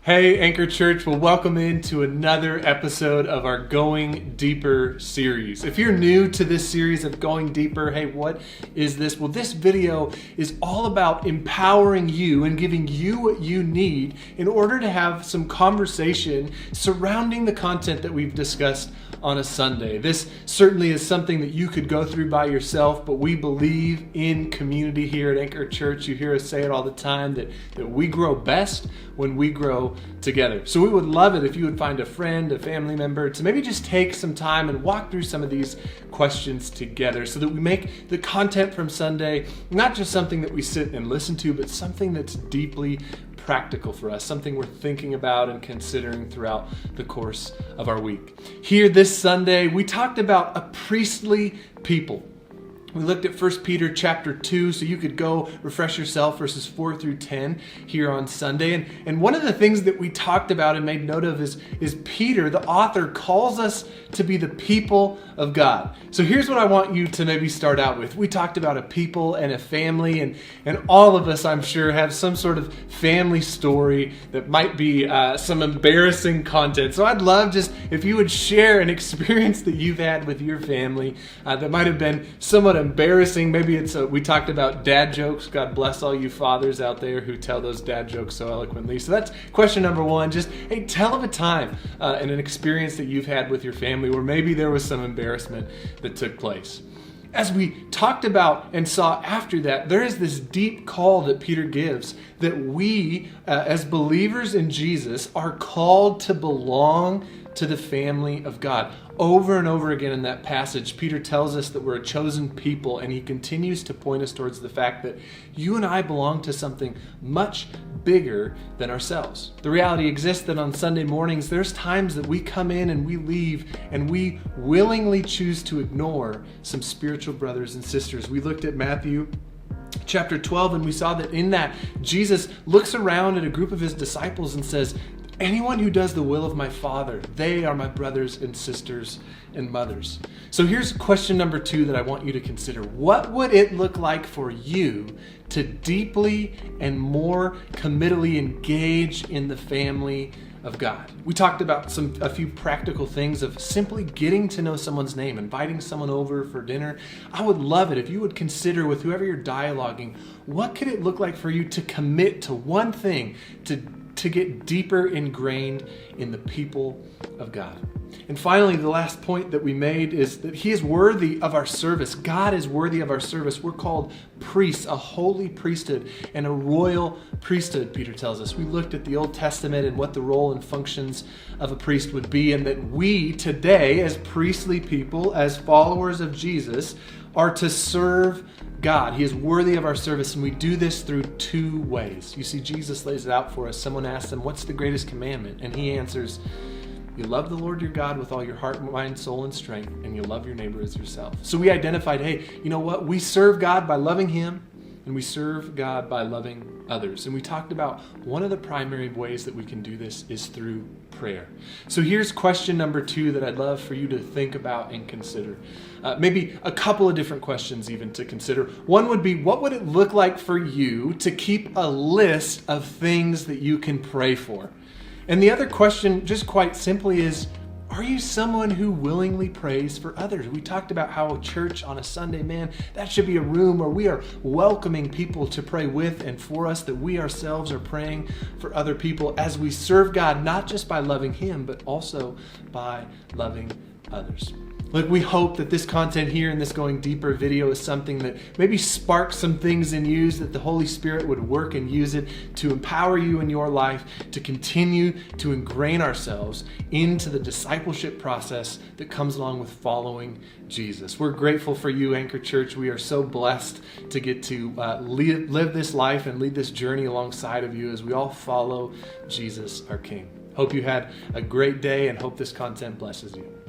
Hey, Anchor Church, well, welcome into another episode of our Going Deeper series. If you're new to this series of Going Deeper, hey, what is this? Well, this video is all about empowering you and giving you what you need in order to have some conversation surrounding the content that we've discussed on a Sunday. This certainly is something that you could go through by yourself, but we believe in community here at Anchor Church. You hear us say it all the time that we grow best when we grow together. So we would love it if you would find a friend, a family member to maybe just take some time and walk through some of these questions together so that we make the content from Sunday not just something that we sit and listen to, but something that's deeply practical for us, something we're thinking about and considering throughout the course of our week. Here this Sunday, we talked about a priestly people. We looked at 1 Peter chapter 2, so you could go refresh yourself, verses 4 through 10 here on Sunday. And one of the things that we talked about and made note of is Peter, the author, calls us to be the people of God. So here's what I want you to maybe start out with. We talked about a people and a family, and all of us, I'm sure, have some sort of family story that might be some embarrassing content. So I'd love just if you would share an experience that you've had with your family that might have been somewhat embarrassing. Maybe we talked about dad jokes. God bless all you fathers out there who tell those dad jokes so eloquently. So that's question number one. Just, hey, tell of a time and an experience that you've had with your family where maybe there was some embarrassment that took place. As we talked about and saw after that, there is this deep call that Peter gives that we, as believers in Jesus, are called to belong to the family of God. Over and over again in that passage, Peter tells us that we're a chosen people, and he continues to point us towards the fact that you and I belong to something much bigger than ourselves. The reality exists that on Sunday mornings, there's times that we come in and we leave, and we willingly choose to ignore some spiritual brothers and sisters. We looked at Matthew chapter 12, and we saw that in that, Jesus looks around at a group of his disciples and says, anyone who does the will of my Father, they are my brothers and sisters and mothers. So here's question number 2 that I want you to consider. What would it look like for you to deeply and more committedly engage in the family of God? We talked about a few practical things of simply getting to know someone's name, inviting someone over for dinner. I would love it if you would consider with whoever you're dialoguing, what could it look like for you to commit to one thing, to get deeper ingrained in the people of God. And finally, the last point that we made is that he is worthy of our service. God is worthy of our service. We're called priests, a holy priesthood and a royal priesthood, Peter tells us. We looked at the Old Testament and what the role and functions of a priest would be, and that we today, as priestly people, as followers of Jesus, are to serve God. He is worthy of our service, and we do this through 2 ways. You see, Jesus lays it out for us. Someone asks him, what's the greatest commandment? And he answers, you love the Lord your God with all your heart, mind, soul, and strength, and you love your neighbor as yourself. So we identified, hey, you know what? We serve God by loving him, and we serve God by loving others. And we talked about one of the primary ways that we can do this is through prayer. So here's question number 2 that I'd love for you to think about and consider. Maybe a couple of different questions even to consider. One would be, what would it look like for you to keep a list of things that you can pray for? And the other question, just quite simply, is, are you someone who willingly prays for others? We talked about how church on a Sunday, man, that should be a room where we are welcoming people to pray with and for us, that we ourselves are praying for other people as we serve God, not just by loving him, but also by loving others. Look, we hope that this content here in this Going Deeper video is something that maybe sparks some things in you, that the Holy Spirit would work and use it to empower you in your life to continue to ingrain ourselves into the discipleship process that comes along with following Jesus. We're grateful for you, Anchor Church. We are so blessed to get to live this life and lead this journey alongside of you as we all follow Jesus, our King. Hope you had a great day and hope this content blesses you.